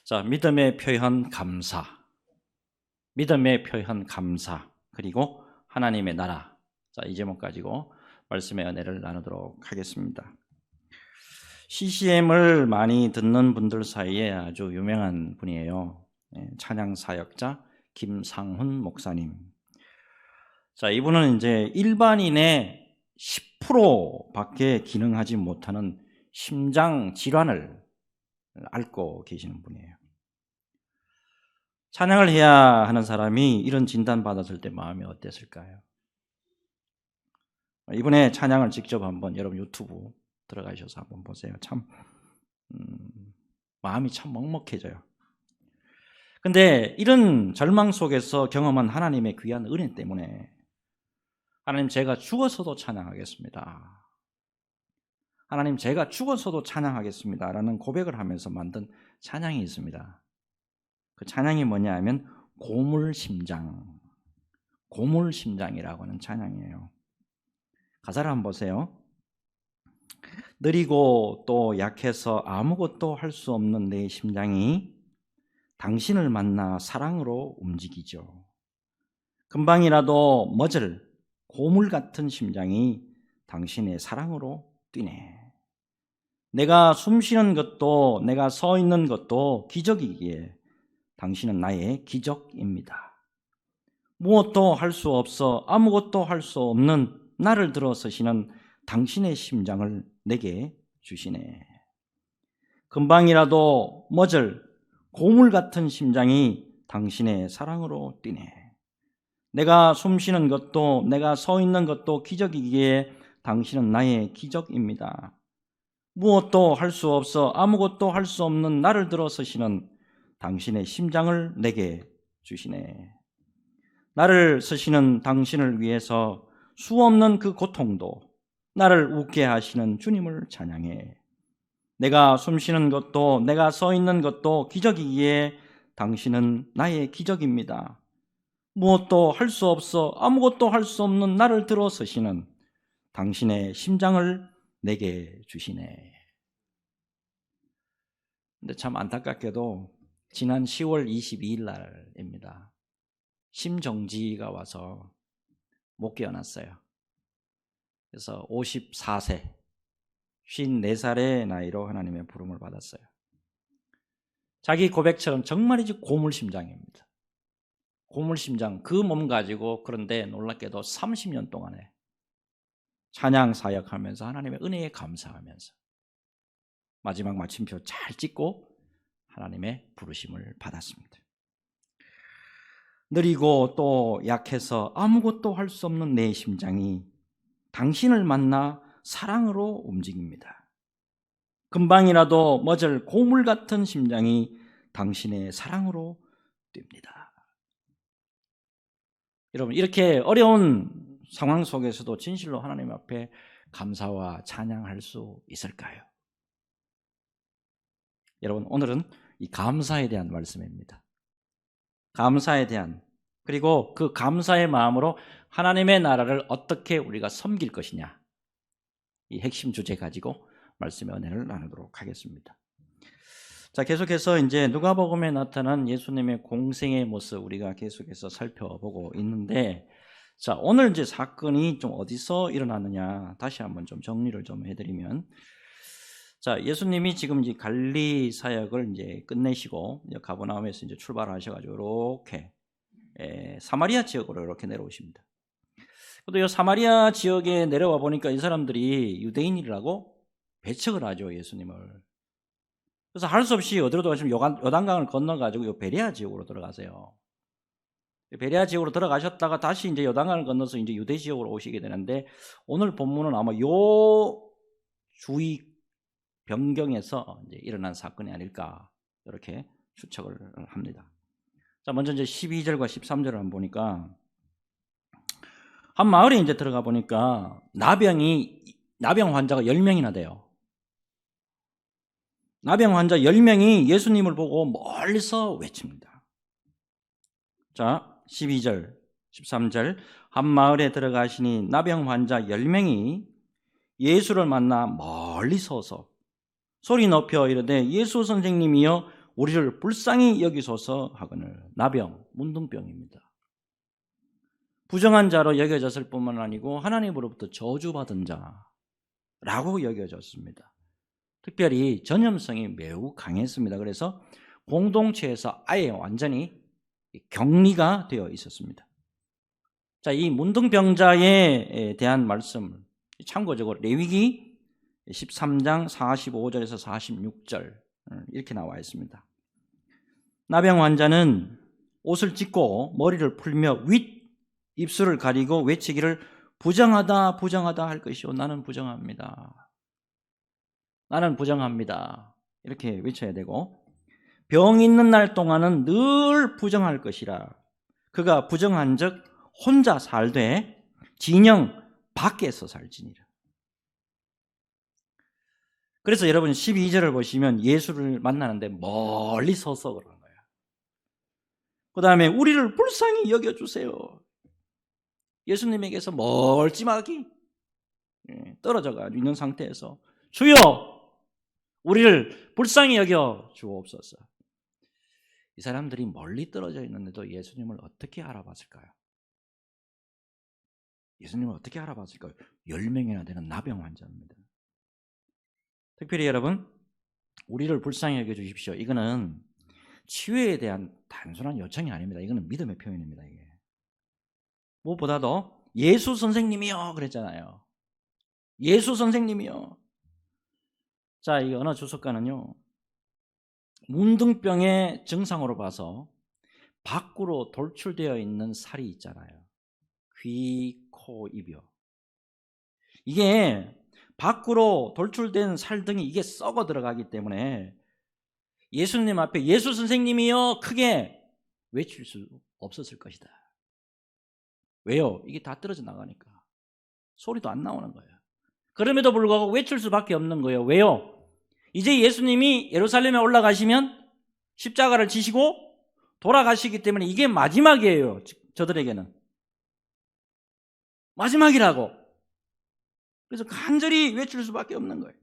자, 믿음의 표현 감사, 믿음의 표현 감사, 그리고 하나님의 나라. 자, 이 제목 가지고 말씀의 은혜를 나누도록 하겠습니다. CCM을 많이 듣는 분들 사이에 아주 유명한 분이에요. 찬양 사역자 김상훈 목사님. 자, 이분은 이제 일반인의 10%밖에 기능하지 못하는 심장 질환을 앓고 계시는 분이에요. 찬양을 해야 하는 사람이 이런 진단 받았을 때 마음이 어땠을까요? 이번에 찬양을 직접 한번 여러분 유튜브 들어가셔서 한번 보세요. 참 마음이 참 먹먹해져요. 근데 이런 절망 속에서 경험한 하나님의 귀한 은혜 때문에 하나님, 제가 죽어서도 찬양하겠습니다. 하나님, 제가 죽어서도 찬양하겠습니다 라는 고백을 하면서 만든 찬양이 있습니다. 그 찬양이 뭐냐 하면 고물심장이라고 하는 찬양이에요. 가사를 한번 보세요. 느리고 또 약해서 아무것도 할 수 없는 내 심장이 당신을 만나 사랑으로 움직이죠. 금방이라도 멎을 고물 같은 심장이 당신의 사랑으로 뛰네. 내가 숨쉬는 것도 내가 서 있는 것도 기적이기에 당신은 나의 기적입니다. 무엇도 할 수 없어 아무것도 할 수 없는 나를 들어서시는 당신의 심장을 내게 주시네. 금방이라도 멎을 고물 같은 심장이 당신의 사랑으로 뛰네. 내가 숨쉬는 것도 내가 서 있는 것도 기적이기에 당신은 나의 기적입니다. 무엇도 할 수 없어 아무것도 할 수 없는 나를 들어서시는 당신의 심장을 내게 주시네. 나를 쓰시는 당신을 위해서 수없는 그 고통도 나를 웃게 하시는 주님을 찬양해. 내가 숨쉬는 것도 내가 서 있는 것도 기적이기에 당신은 나의 기적입니다. 무엇도 할 수 없어 아무것도 할 수 없는 나를 들어서시는 당신의 심장을 내게 주시네. 근데 참 안타깝게도 지난 10월 22일 날입니다. 심정지가 와서 못 깨어났어요. 그래서 54세, 54살의 나이로 하나님의 부름을 받았어요. 자기 고백처럼 정말이지 고물심장입니다. 고물심장, 그 몸 가지고, 그런데 놀랍게도 30년 동안에 찬양 사역하면서 하나님의 은혜에 감사하면서 마지막 마침표 잘 찍고 하나님의 부르심을 받았습니다. 느리고 또 약해서 아무것도 할 수 없는 내 심장이 당신을 만나 사랑으로 움직입니다. 금방이라도 멎을 고물 같은 심장이 당신의 사랑으로 뜁니다. 여러분, 이렇게 어려운 상황 속에서도 진실로 하나님 앞에 감사와 찬양할 수 있을까요? 여러분, 오늘은 이 감사에 대한 말씀입니다. 감사에 대한, 그리고 그 감사의 마음으로 하나님의 나라를 어떻게 우리가 섬길 것이냐, 이 핵심 주제 가지고 말씀의 은혜를 나누도록 하겠습니다. 자, 계속해서 이제 누가복음에 나타난 예수님의 공생의 모습 우리가 계속해서 살펴보고 있는데, 자, 오늘 이제 사건이 좀 어디서 일어나느냐 다시 한번 좀 정리를 좀 해드리면, 자, 예수님이 지금 이제 갈릴리 사역을 이제 끝내시고 이제 가버나움에서 이제 출발하셔가지고 이렇게 사마리아 지역으로 이렇게 내려오십니다. 또 이 사마리아 지역에 내려와 보니까 이 사람들이 유대인이라고 배척을 하죠, 예수님을. 그래서 할 수 없이 어디로 들어가시면 요단강을 건너가지고 이 베레아 지역으로 들어가세요. 베레아 지역으로 들어가셨다가 다시 이제 요단강을 건너서 이제 유대 지역으로 오시게 되는데, 오늘 본문은 아마 요 주위 변경에서 이제 일어난 사건이 아닐까 이렇게 추측을 합니다. 자, 먼저 이제 12절과 13절을 한번 보니까, 한 마을에 이제 들어가 보니까 나병 환자가 10명이나 돼요. 나병 환자 10명이 예수님을 보고 멀리서 외칩니다. 자, 12절, 13절. 한 마을에 들어가시니 나병 환자 10명이 예수를 만나 멀리 서서 소리 높여 이르되, 예수 선생님이여 우리를 불쌍히 여기소서 하거늘. 나병, 문둥병입니다. 부정한 자로 여겨졌을 뿐만 아니고 하나님으로부터 저주받은 자라고 여겨졌습니다. 특별히 전염성이 매우 강했습니다. 그래서 공동체에서 아예 완전히 격리가 되어 있었습니다. 자, 이 문둥병자에 대한 말씀, 참고적으로 레위기 13장 45절에서 46절 이렇게 나와 있습니다. 나병 환자는 옷을 찢고 머리를 풀며 윗 입술을 가리고 외치기를 부정하다 부정하다 할 것이요 나는 부정합니다. 나는 부정합니다. 이렇게 외쳐야 되고, 병 있는 날 동안은 늘 부정할 것이라. 그가 부정한 적 혼자 살되 진영 밖에서 살지니라. 그래서 여러분 12절을 보시면 예수를 만나는데 멀리 서서 그러는 거예요. 그 다음에 우리를 불쌍히 여겨주세요. 예수님에게서 멀찌마기 떨어져 있는 상태에서 주여 우리를 불쌍히 여겨 주옵소서. 이 사람들이 멀리 떨어져 있는데도 예수님을 어떻게 알아봤을까요? 예수님을 어떻게 알아봤을까요? 10명이나 되는 나병 환자입니다. 특별히 여러분, 우리를 불쌍히 여겨 주십시오. 이거는 치유에 대한 단순한 요청이 아닙니다. 이거는 믿음의 표현입니다. 이게 무엇보다도 예수 선생님이요 그랬잖아요. 예수 선생님이요. 자, 이 어느 주석가는요, 문둥병의 증상으로 봐서 밖으로 돌출되어 있는 살이 있잖아요. 귀, 코, 입이요. 이게 밖으로 돌출된 살 등이 이게 썩어 들어가기 때문에 예수님 앞에 예수 선생님이요 크게 외칠 수 없었을 것이다. 왜요? 이게 다 떨어져 나가니까 소리도 안 나오는 거예요. 그럼에도 불구하고 외칠 수밖에 없는 거예요. 왜요? 이제 예수님이 예루살렘에 올라가시면 십자가를 지시고 돌아가시기 때문에 이게 마지막이에요. 저들에게는 마지막이라고. 그래서 간절히 외칠 수밖에 없는 거예요.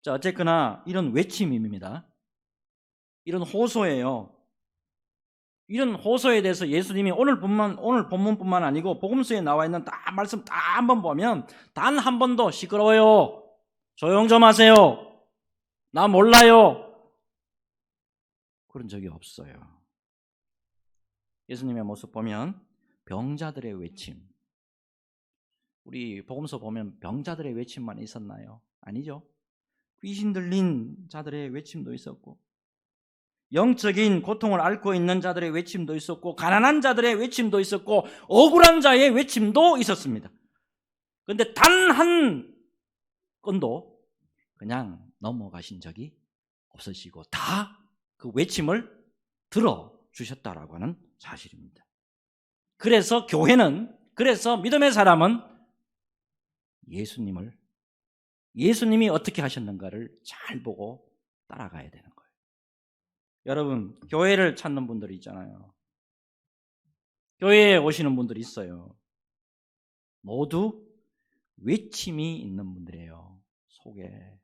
자, 어쨌거나 이런 외침입니다. 이런 호소예요. 이런 호소에 대해서 예수님이 오늘 본문뿐만 아니고 복음서에 나와 있는 다 말씀 다 한번 보면 단 한 번도 시끄러워요, 조용 좀 하세요, 나 몰라요, 그런 적이 없어요. 예수님의 모습 보면 병자들의 외침, 우리 복음서 보면 병자들의 외침만 있었나요? 아니죠. 귀신 들린 자들의 외침도 있었고, 영적인 고통을 앓고 있는 자들의 외침도 있었고, 가난한 자들의 외침도 있었고, 억울한 자의 외침도 있었습니다. 그런데 단 한 건도 그냥 넘어가신 적이 없으시고 다 그 외침을 들어주셨다라고 하는 사실입니다. 그래서 교회는, 그래서 믿음의 사람은 예수님이 어떻게 하셨는가를 잘 보고 따라가야 되는 거예요. 여러분, 교회를 찾는 분들이 있잖아요. 교회에 오시는 분들이 있어요. 모두 외침이 있는 분들이에요. 속에.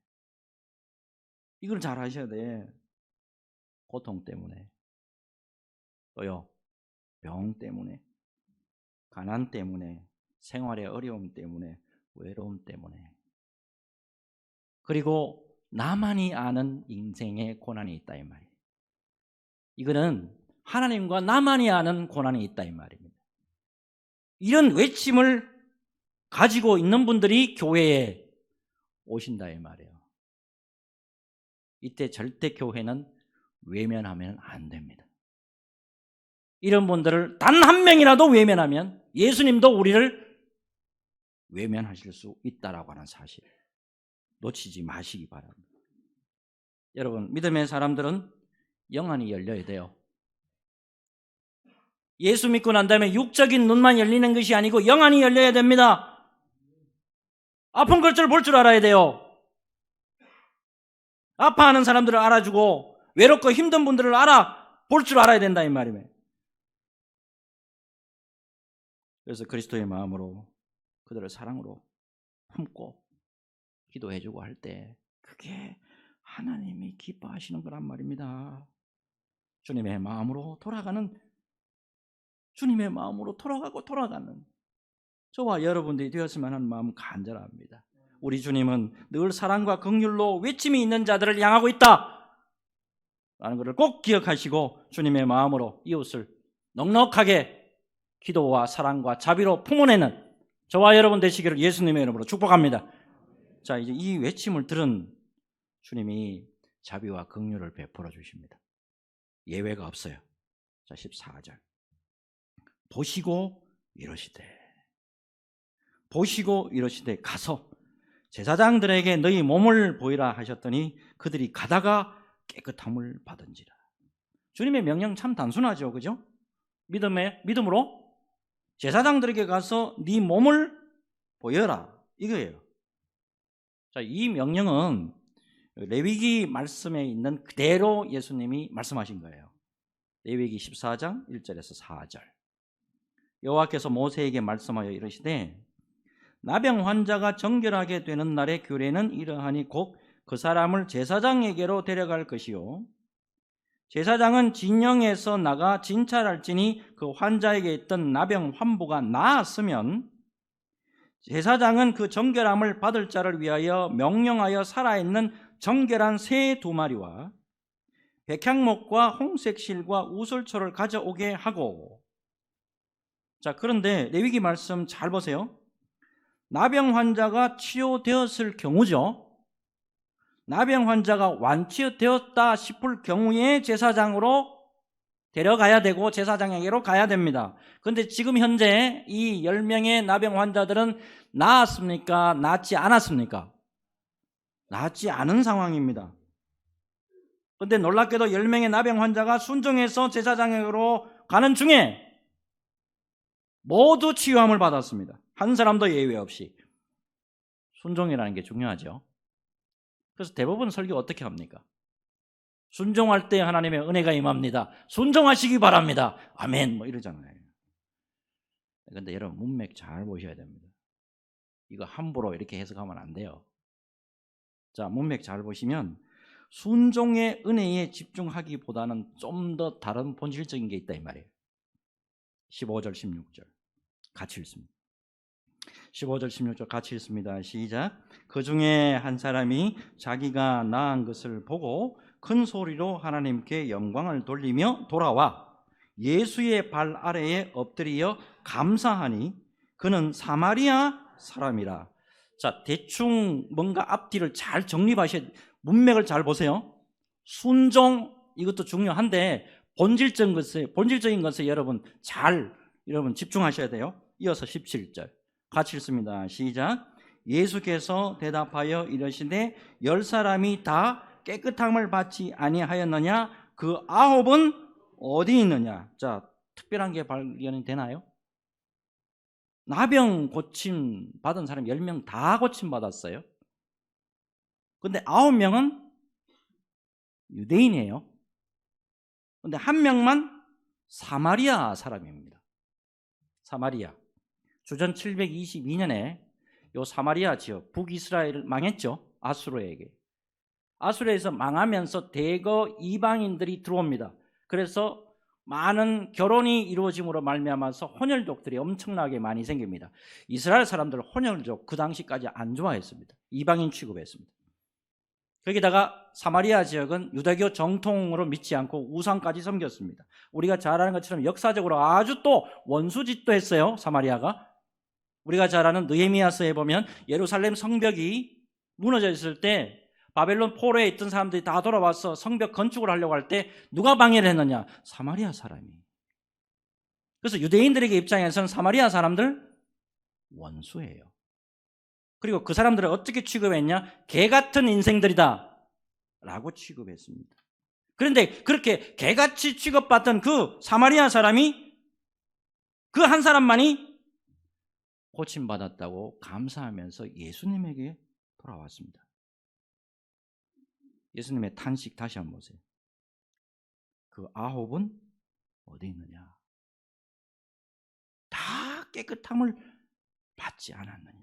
이걸 잘 아셔야 돼. 고통 때문에, 또요 병 때문에, 가난 때문에, 생활의 어려움 때문에, 외로움 때문에, 그리고 나만이 아는 인생의 고난이 있다 이 말이에요. 이거는 하나님과 나만이 아는 고난이 있다 이 말입니다. 이런 외침을 가지고 있는 분들이 교회에 오신다 이 말이에요. 이때 절대 교회는 외면하면 안 됩니다. 이런 분들을 단 한 명이라도 외면하면 예수님도 우리를 외면하실 수 있다라고 하는 사실 놓치지 마시기 바랍니다. 여러분, 믿음의 사람들은 영안이 열려야 돼요. 예수 믿고 난 다음에 육적인 눈만 열리는 것이 아니고 영안이 열려야 됩니다. 아픈 것을 볼 줄 알아야 돼요. 아파하는 사람들을 알아주고 외롭고 힘든 분들을 볼 줄 알아야 된다 이 말이에요. 그래서 그리스도의 마음으로 그들을 사랑으로 품고 기도해주고 할 때 그게 하나님이 기뻐하시는 거란 말입니다. 주님의 마음으로 돌아가는, 주님의 마음으로 돌아가는 저와 여러분들이 되었으면 하는 마음 간절합니다. 우리 주님은 늘 사랑과 긍휼로 외침이 있는 자들을 향하고 있다 라는 것을 꼭 기억하시고 주님의 마음으로 이웃을 넉넉하게 기도와 사랑과 자비로 품어내는 저와 여러분 되시기를 예수님의 이름으로 축복합니다. 자, 이제 이 외침을 들은 주님이 자비와 긍휼을 베풀어 주십니다. 예외가 없어요. 자, 14절. 보시고 이러시되 가서 제사장들에게 너희 몸을 보이라 하셨더니 그들이 가다가 깨끗함을 받은지라. 주님의 명령 참 단순하죠, 그죠? 믿음으로 제사장들에게 가서 네 몸을 보여라, 이거예요. 자, 이 명령은 레위기 말씀에 있는 그대로 예수님이 말씀하신 거예요. 레위기 14장 1절에서 4절. 여호와께서 모세에게 말씀하여 이르시되 나병 환자가 정결하게 되는 날의 규례는 이러하니 곧 그 사람을 제사장에게로 데려갈 것이요 제사장은 진영에서 나가 진찰할지니 그 환자에게 있던 나병 환부가 나았으면 제사장은 그 정결함을 받을 자를 위하여 명령하여 살아있는 정결한 새 2마리와 백향목과 홍색실과 우슬초를 가져오게 하고. 자, 그런데 레위기 말씀 잘 보세요. 나병 환자가 치료되었을 경우죠. 나병 환자가 완치되었다 싶을 경우에 제사장으로 데려가야 되고 제사장에게로 가야 됩니다. 그런데 지금 현재 이 10명의 나병 환자들은 나았습니까? 낫지 않았습니까? 낫지 않은 상황입니다. 그런데 놀랍게도 10명의 나병 환자가 순종해서 제사장에게로 가는 중에 모두 치유함을 받았습니다. 한 사람도 예외 없이. 순종이라는 게 중요하죠. 그래서 대부분 설교 어떻게 합니까? 순종할 때 하나님의 은혜가 임합니다. 순종하시기 바랍니다. 아멘. 뭐 이러잖아요. 그런데 여러분 문맥 잘 보셔야 됩니다. 이거 함부로 이렇게 해석하면 안 돼요. 자, 문맥 잘 보시면 순종의 은혜에 집중하기보다는 좀 더 다른 본질적인 게 있다 이 말이에요. 15절 16절 같이 읽습니다. 15절 16절 같이 읽습니다. 시작. 그 중에 한 사람이 자기가 나은 것을 보고 큰 소리로 하나님께 영광을 돌리며 돌아와 예수의 발 아래에 엎드려 감사하니 그는 사마리아 사람이라. 자, 대충 뭔가 앞뒤를 잘 정립하셔야, 문맥을 잘 보세요. 순종, 이것도 중요한데 본질적인 것에 여러분 집중하셔야 돼요. 이어서 17절 같이 읽습니다. 시작. 예수께서 대답하여 이르시되 10사람이 다 깨끗함을 받지 아니하였느냐? 그 9은 어디 있느냐? 자, 특별한 게 발견이 되나요? 나병 고침 받은 사람 10명 다 고침 받았어요. 근데 9명은 유대인이에요. 근데 1명만 사마리아 사람입니다. 사마리아. 주전 722년에 요 사마리아 지역 북이스라엘 망했죠. 아수르에게. 아수르에서 망하면서 대거 이방인들이 들어옵니다. 그래서 많은 결혼이 이루어짐으로 말미암아서 혼혈족들이 엄청나게 많이 생깁니다. 이스라엘 사람들 혼혈족 그 당시까지 안 좋아했습니다. 이방인 취급했습니다. 거기다가 사마리아 지역은 유대교 정통으로 믿지 않고 우상까지 섬겼습니다. 우리가 잘 아는 것처럼 역사적으로 아주 또 원수짓도 했어요. 사마리아가. 우리가 잘 아는 느헤미야서에 보면 예루살렘 성벽이 무너져 있을 때 바벨론 포로에 있던 사람들이 다 돌아와서 성벽 건축을 하려고 할 때 누가 방해를 했느냐? 사마리아 사람이. 그래서 유대인들에게 입장에서는 사마리아 사람들 원수예요. 그리고 그 사람들을 어떻게 취급했냐? 개 같은 인생들이다 라고 취급했습니다. 그런데 그렇게 개같이 취급받던 그 사마리아 사람이 그 한 사람만이 고침받았다고 감사하면서 예수님에게 돌아왔습니다. 예수님의 탄식 다시 한번 보세요. 그 9은 어디 있느냐? 다 깨끗함을 받지 않았느냐?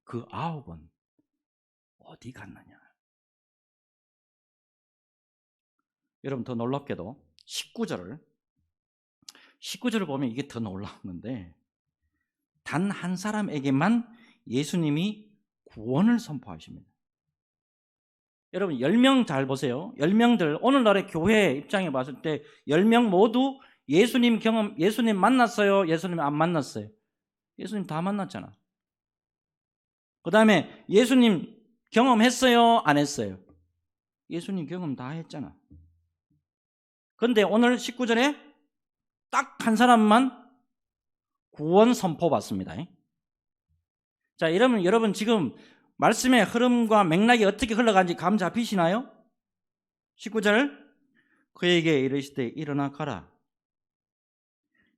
그 9은 어디 갔느냐? 여러분 더 놀랍게도 19절을 보면 이게 더 놀라운데 단 한 사람에게만 예수님이 구원을 선포하십니다. 여러분 10명 잘 보세요. 10명들 오늘날의 교회 입장에 봤을 때 10명 모두 예수님 만났어요? 예수님 안 만났어요? 예수님 다 만났잖아. 그 다음에 예수님 경험했어요? 안 했어요? 예수님 경험 다 했잖아. 그런데 오늘 19절에 딱 한 사람만 구원 선포 받습니다. 자, 여러분 지금 말씀의 흐름과 맥락이 어떻게 흘러가는지 감 잡히시나요? 19절 그에게 이르시되 일어나 가라.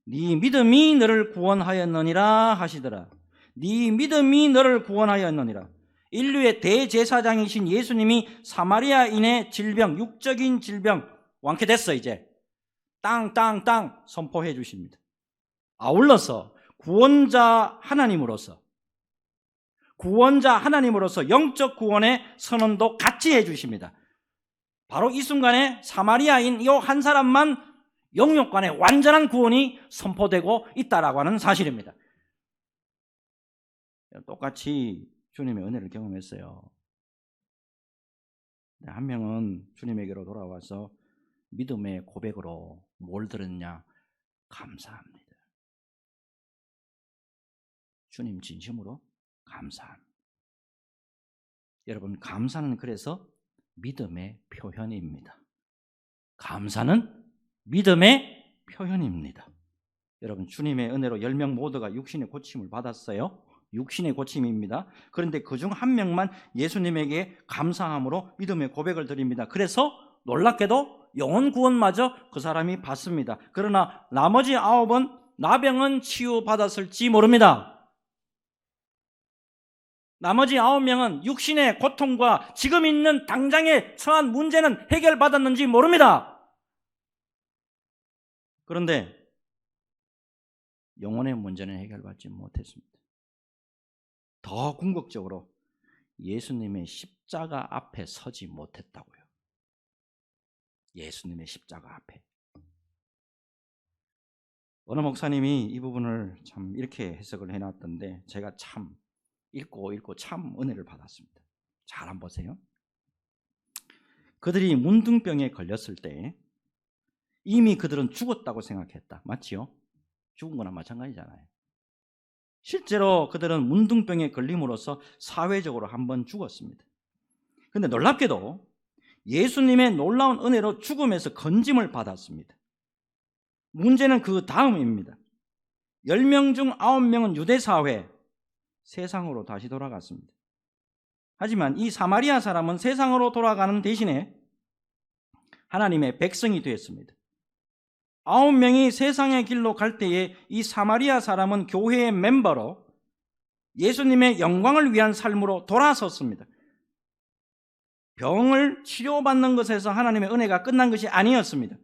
네 믿음이 너를 구원하였느니라 하시더라. 네 믿음이 너를 구원하였느니라. 인류의 대제사장이신 예수님이 사마리아인의 질병, 육적인 질병 완쾌됐어. 이제 땅 선포해 주십니다. 아울러서 구원자 하나님으로서 영적 구원의 선언도 같이 해 주십니다. 바로 이 순간에 사마리아인 이 한 사람만 영육간의 완전한 구원이 선포되고 있다라고 하는 사실입니다. 똑같이 주님의 은혜를 경험했어요. 한 명은 주님에게로 돌아와서 믿음의 고백으로 뭘 들었냐? 감사합니다. 주님 진심으로 감사합니다. 여러분, 감사는 그래서 믿음의 표현입니다. 감사는 믿음의 표현입니다. 여러분, 주님의 은혜로 10명 모두가 육신의 고침을 받았어요. 육신의 고침입니다. 그런데 그중 한 명만 예수님에게 감사함으로 믿음의 고백을 드립니다. 그래서 놀랍게도 영혼 구원마저 그 사람이 받습니다. 그러나 나머지 9은 나병은 치유받았을지 모릅니다. 나머지 9명은 육신의 고통과 지금 있는 당장에 처한 문제는 해결받았는지 모릅니다. 그런데 영혼의 문제는 해결받지 못했습니다. 더 궁극적으로 예수님의 십자가 앞에 서지 못했다고요. 예수님의 십자가 앞에. 어느 목사님이 이 부분을 참 이렇게 해석을 해놨던데 제가 참 읽고 참 은혜를 받았습니다. 잘 한번 보세요. 그들이 문둥병에 걸렸을 때 이미 그들은 죽었다고 생각했다. 맞지요? 죽은 거나 마찬가지잖아요. 실제로 그들은 문둥병에 걸림으로써 사회적으로 한번 죽었습니다. 그런데 놀랍게도 예수님의 놀라운 은혜로 죽음에서 건짐을 받았습니다. 문제는 그 다음입니다. 10명 중 9명은 유대사회, 세상으로 다시 돌아갔습니다. 하지만 이 사마리아 사람은 세상으로 돌아가는 대신에 하나님의 백성이 되었습니다. 9명이 세상의 길로 갈 때에 이 사마리아 사람은 교회의 멤버로 예수님의 영광을 위한 삶으로 돌아섰습니다. 병을 치료받는 것에서 하나님의 은혜가 끝난 것이 아니었습니다.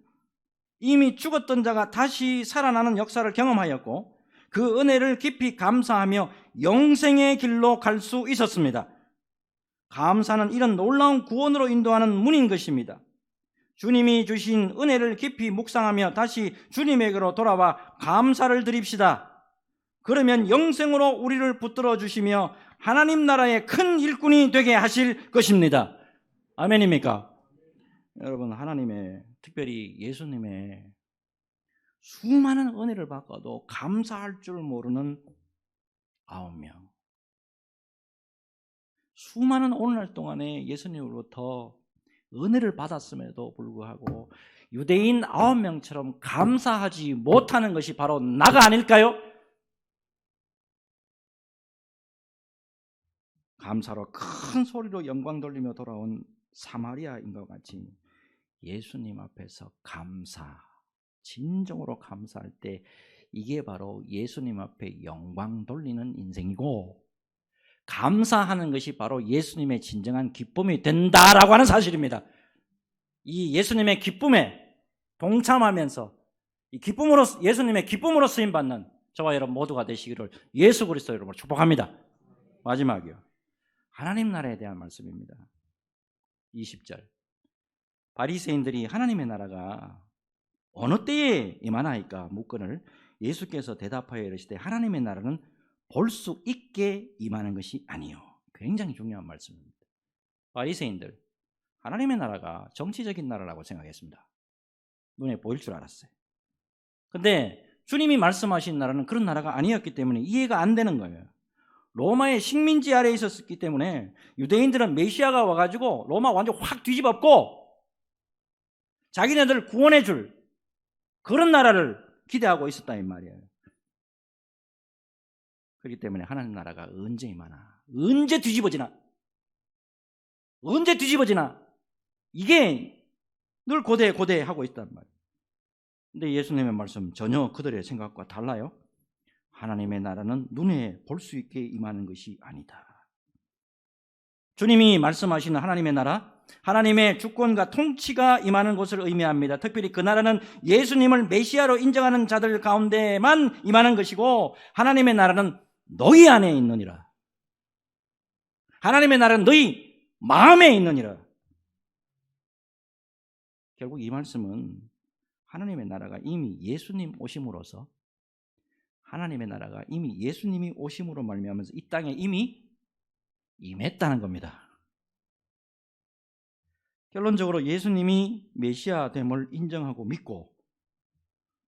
이미 죽었던 자가 다시 살아나는 역사를 경험하였고 그 은혜를 깊이 감사하며 영생의 길로 갈 수 있었습니다. 감사는 이런 놀라운 구원으로 인도하는 문인 것입니다. 주님이 주신 은혜를 깊이 묵상하며 다시 주님에게로 돌아와 감사를 드립시다. 그러면 영생으로 우리를 붙들어 주시며 하나님 나라의 큰 일꾼이 되게 하실 것입니다. 아멘입니까? 여러분, 하나님의, 특별히 예수님의 수많은 은혜를 받고도 감사할 줄 모르는 9명. 수많은 오늘날 동안에 예수님으로부터 은혜를 받았음에도 불구하고 유대인 9명처럼 감사하지 못하는 것이 바로 나가 아닐까요? 감사로 큰 소리로 영광 돌리며 돌아온 사마리아인과 같이 예수님 앞에서 진정으로 감사할 때 이게 바로 예수님 앞에 영광 돌리는 인생이고 감사하는 것이 바로 예수님의 진정한 기쁨이 된다라고 하는 사실입니다. 이 예수님의 기쁨에 동참하면서 이 기쁨으로, 예수님의 기쁨으로 쓰임받는 저와 여러분 모두가 되시기를 예수 그리스도 이름으로 축복합니다. 마지막이요. 하나님 나라에 대한 말씀입니다. 20절. 바리새인들이 하나님의 나라가 어느 때에 임하나이까 묻거늘 예수께서 대답하여 이르시되 하나님의 나라는 볼 수 있게 임하는 것이 아니요. 굉장히 중요한 말씀입니다. 바리새인들 하나님의 나라가 정치적인 나라라고 생각했습니다. 눈에 보일 줄 알았어요. 근데 주님이 말씀하신 나라는 그런 나라가 아니었기 때문에 이해가 안 되는 거예요. 로마의 식민지 아래에 있었기 때문에 유대인들은 메시아가 와가지고 로마 완전 확 뒤집었고 자기네들을 구원해 줄 그런 나라를 기대하고 있었다 이 말이에요. 그렇기 때문에 하나님 나라가 언제 임하나, 언제 뒤집어지나, 언제 뒤집어지나 이게 늘 고대하고 있단 말이에요. 근데 예수님의 말씀 전혀 그들의 생각과 달라요. 하나님의 나라는 눈에 볼 수 있게 임하는 것이 아니다. 주님이 말씀하시는 하나님의 나라, 하나님의 주권과 통치가 임하는 것을 의미합니다. 특별히 그 나라는 예수님을 메시아로 인정하는 자들 가운데만 임하는 것이고 하나님의 나라는 너희 안에 있느니라. 하나님의 나라는 너희 마음에 있느니라. 결국 이 말씀은 하나님의 나라가 이미 예수님 오심으로써 하나님의 나라가 이미 예수님이 오심으로 말미암아서 이 땅에 이미 임했다는 겁니다. 결론적으로 예수님이 메시아됨을 인정하고 믿고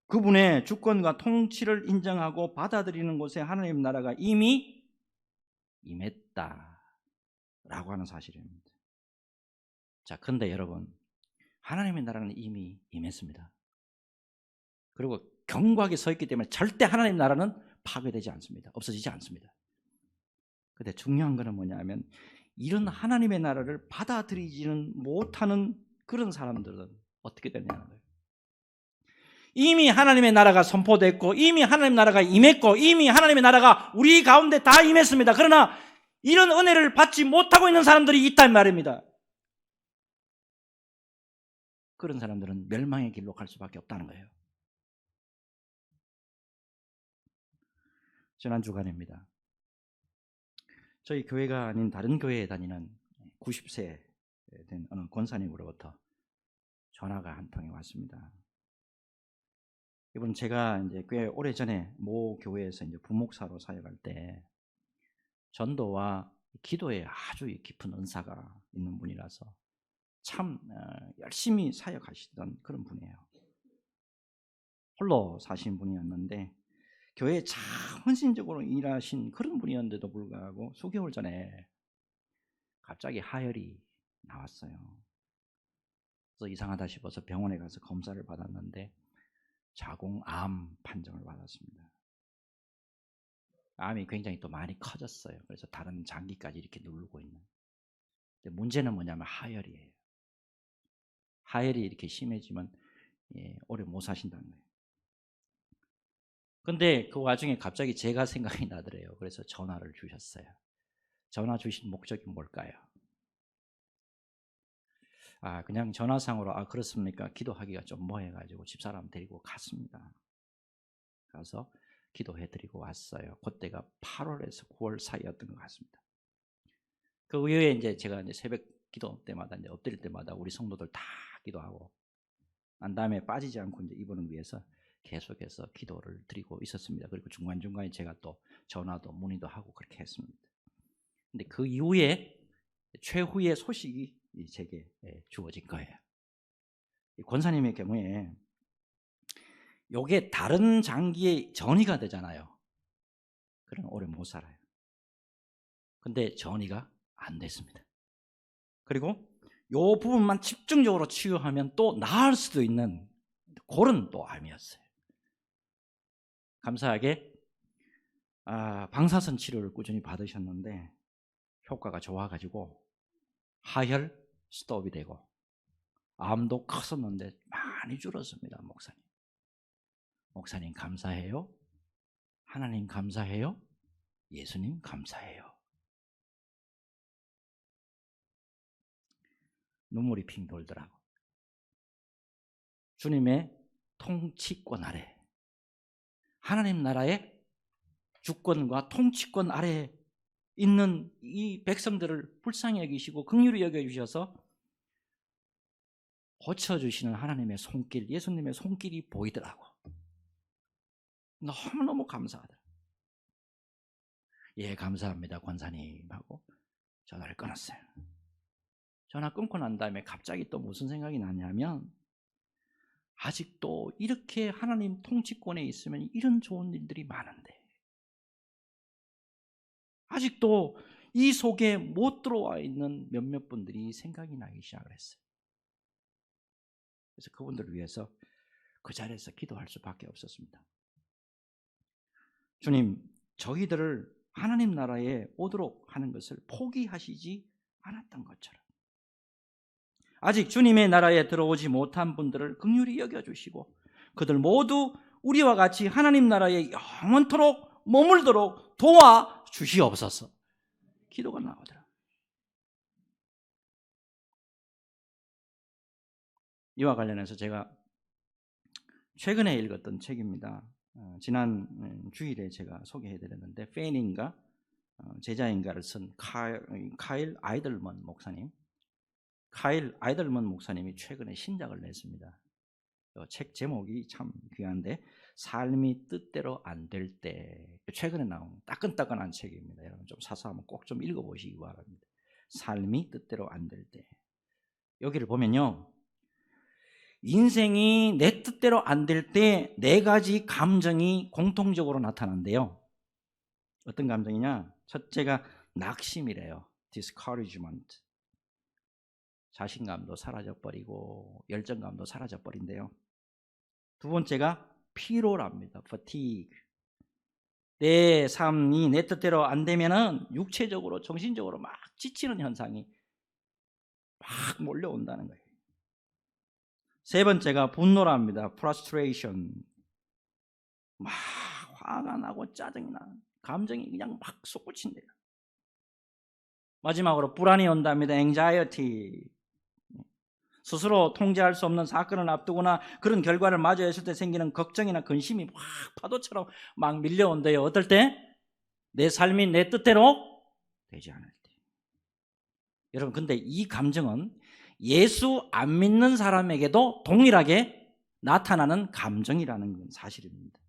그분의 주권과 통치를 인정하고 받아들이는 곳에 하나님의 나라가 이미 임했다라고 하는 사실입니다. 자, 근데 여러분 하나님의 나라는 이미 임했습니다. 그리고 견고하게 서 있기 때문에 절대 하나님의 나라는 파괴되지 않습니다. 없어지지 않습니다. 근데 중요한 것은 뭐냐면 이런 하나님의 나라를 받아들이지는 못하는 그런 사람들은 어떻게 되냐는 거예요. 이미 하나님의 나라가 선포됐고 이미 하나님의 나라가 임했고 이미 하나님의 나라가 우리 가운데 다 임했습니다. 그러나 이런 은혜를 받지 못하고 있는 사람들이 있단 말입니다. 그런 사람들은 멸망의 길로 갈 수밖에 없다는 거예요. 지난 주간입니다. 저희 교회가 아닌 다른 교회에 다니는 90세 된 어느 권사님으로부터 전화가 한 통이 왔습니다. 이분 제가 이제 꽤 오래 전에 모 교회에서 이제 부목사로 사역할 때 전도와 기도에 아주 깊은 은사가 있는 분이라서 참 열심히 사역하시던 그런 분이에요. 홀로 사신 분이었는데 교회에 참 헌신적으로 일하신 그런 분이었는데도 불구하고 수개월 전에 갑자기 하혈이 나왔어요. 그래서 이상하다 싶어서 병원에 가서 검사를 받았는데 자궁암 판정을 받았습니다. 암이 굉장히 또 많이 커졌어요. 그래서 다른 장기까지 이렇게 누르고 있는. 근데 문제는 뭐냐면 하혈이에요. 하혈이 이렇게 심해지면 오래 못 사신다는 거예요. 근데 그 와중에 갑자기 제가 생각이 나더래요. 그래서 전화를 주셨어요. 전화 주신 목적이 뭘까요? 그냥 전화상으로 그렇습니까? 기도하기가 좀 뭐해가지고 집사람 데리고 갔습니다. 가서 기도해드리고 왔어요. 그때가 8월에서 9월 사이였던 것 같습니다. 그 이후에 이제 제가 이제 새벽 기도 때마다 이제 엎드릴 때마다 우리 성도들 다 기도하고 난 다음에 빠지지 않고 이제 이분을 위해서 계속해서 기도를 드리고 있었습니다. 그리고 중간중간에 제가 또 전화도 문의도 하고 그렇게 했습니다. 근데 그 이후에 최후의 소식이 제게 주어진 거예요. 권사님의 경우에 요게 다른 장기에 전이가 되잖아요. 그럼 오래 못 살아요. 근데 전이가 안 됐습니다. 그리고 요 부분만 집중적으로 치유하면 또 나을 수도 있는 그런 또 암이었어요. 감사하게 방사선 치료를 꾸준히 받으셨는데 효과가 좋아가지고 하혈 스톱이 되고 암도 컸었는데 많이 줄었습니다. 목사님 감사해요. 하나님 감사해요. 예수님 감사해요. 눈물이 핑 돌더라고. 주님의 통치권 아래, 하나님 나라의 주권과 통치권 아래 있는 이 백성들을 불쌍히 여기시고 긍휼히 여겨주셔서 고쳐주시는 하나님의 손길, 예수님의 손길이 보이더라고. 너무너무 감사하더라고. 예, 감사합니다 권사님 하고 전화를 끊었어요. 전화 끊고 난 다음에 갑자기 또 무슨 생각이 났냐면, 아직도 이렇게 하나님 통치권에 있으면 이런 좋은 일들이 많은데 아직도 이 속에 못 들어와 있는 몇몇 분들이 생각이 나기 시작을 했어요. 그래서 그분들을 위해서 그 자리에서 기도할 수밖에 없었습니다. 주님, 저희들을 하나님 나라에 오도록 하는 것을 포기하시지 않았던 것처럼 아직 주님의 나라에 들어오지 못한 분들을 긍휼히 여겨주시고 그들 모두 우리와 같이 하나님 나라에 영원토록 머물도록 도와주시옵소서. 기도가 나오더라. 이와 관련해서 제가 최근에 읽었던 책입니다. 지난 주일에 제가 소개해드렸는데 페인인가 제자인가를 쓴 카일 아이들먼 목사님, 카일 아이들먼 목사님이 최근에 신작을 냈습니다. 책 제목이 참 귀한데 삶이 뜻대로 안 될 때, 최근에 나온 따끈따끈한 책입니다. 여러분 좀 사서 한번 꼭 좀 읽어보시기 바랍니다. 삶이 뜻대로 안 될 때. 여기를 보면요, 인생이 내 뜻대로 안 될 때 네 가지 감정이 공통적으로 나타난대요. 어떤 감정이냐? 첫째가 낙심이래요. discouragement. 자신감도 사라져버리고 열정감도 사라져버린대요. 두 번째가 피로랍니다. fatigue. 내 삶이 내 뜻대로 안 되면은 육체적으로 정신적으로 막 지치는 현상이 막 몰려온다는 거예요. 세 번째가 분노랍니다. frustration. 막 화가 나고 짜증이 나, 감정이 그냥 막 솟구친대요. 마지막으로 불안이 온답니다. anxiety. 스스로 통제할 수 없는 사건을 앞두거나 그런 결과를 맞이했을 때 생기는 걱정이나 근심이 막 파도처럼 막 밀려온대요. 어떨 때? 내 삶이 내 뜻대로 되지 않을 때. 여러분, 근데 이 감정은 예수 안 믿는 사람에게도 동일하게 나타나는 감정이라는 건 사실입니다.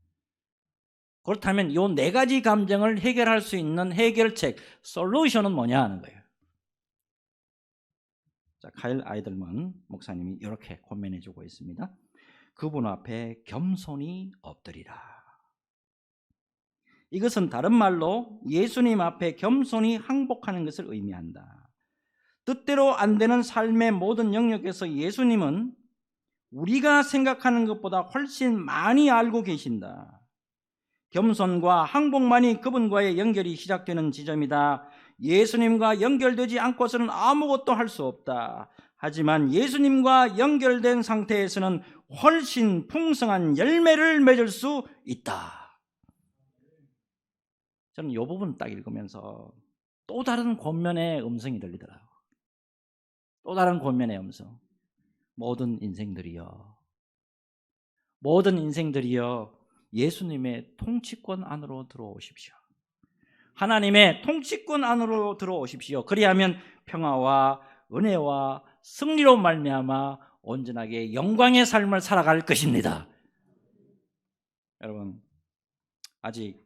그렇다면 이 네 가지 감정을 해결할 수 있는 해결책, 솔루션은 뭐냐 하는 거예요. 자, 카일 아이들먼 목사님이 이렇게 고민해 주고 있습니다. 그분 앞에 겸손히 엎드리라. 이것은 다른 말로 예수님 앞에 겸손히 항복하는 것을 의미한다. 뜻대로 안 되는 삶의 모든 영역에서 예수님은 우리가 생각하는 것보다 훨씬 많이 알고 계신다. 겸손과 항복만이 그분과의 연결이 시작되는 지점이다. 예수님과 연결되지 않고서는 아무것도 할 수 없다. 하지만 예수님과 연결된 상태에서는 훨씬 풍성한 열매를 맺을 수 있다. 저는 이 부분 딱 읽으면서 또 다른 권면의 음성이 들리더라고요. 또 다른 권면의 음성. 모든 인생들이여 예수님의 통치권 안으로 들어오십시오. 하나님의 통치권 안으로 들어오십시오. 그리하면 평화와 은혜와 승리로 말미암아 온전하게 영광의 삶을 살아갈 것입니다. 여러분, 아직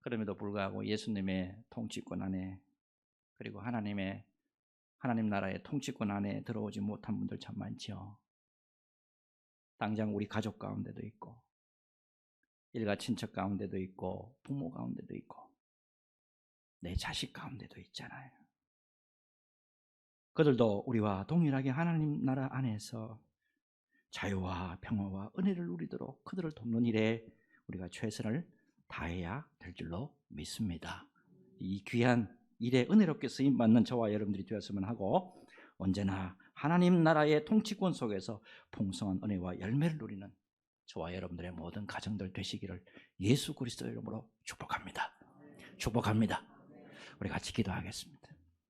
그럼에도 불구하고 예수님의 통치권 안에, 그리고 하나님 나라의 통치권 안에 들어오지 못한 분들 참 많죠. 당장 우리 가족 가운데도 있고, 일가 친척 가운데도 있고, 부모 가운데도 있고, 내 자식 가운데도 있잖아요. 그들도 우리와 동일하게 하나님 나라 안에서 자유와 평화와 은혜를 누리도록 그들을 돕는 일에 우리가 최선을 다해야 될 줄로 믿습니다. 이 귀한 일에 은혜롭게 쓰임받는 저와 여러분들이 되었으면 하고, 언제나 하나님 나라의 통치권 속에서 풍성한 은혜와 열매를 누리는 저와 여러분들의 모든 가정들 되시기를 예수 그리스도의 이름으로 축복합니다. 우리 같이 기도하겠습니다.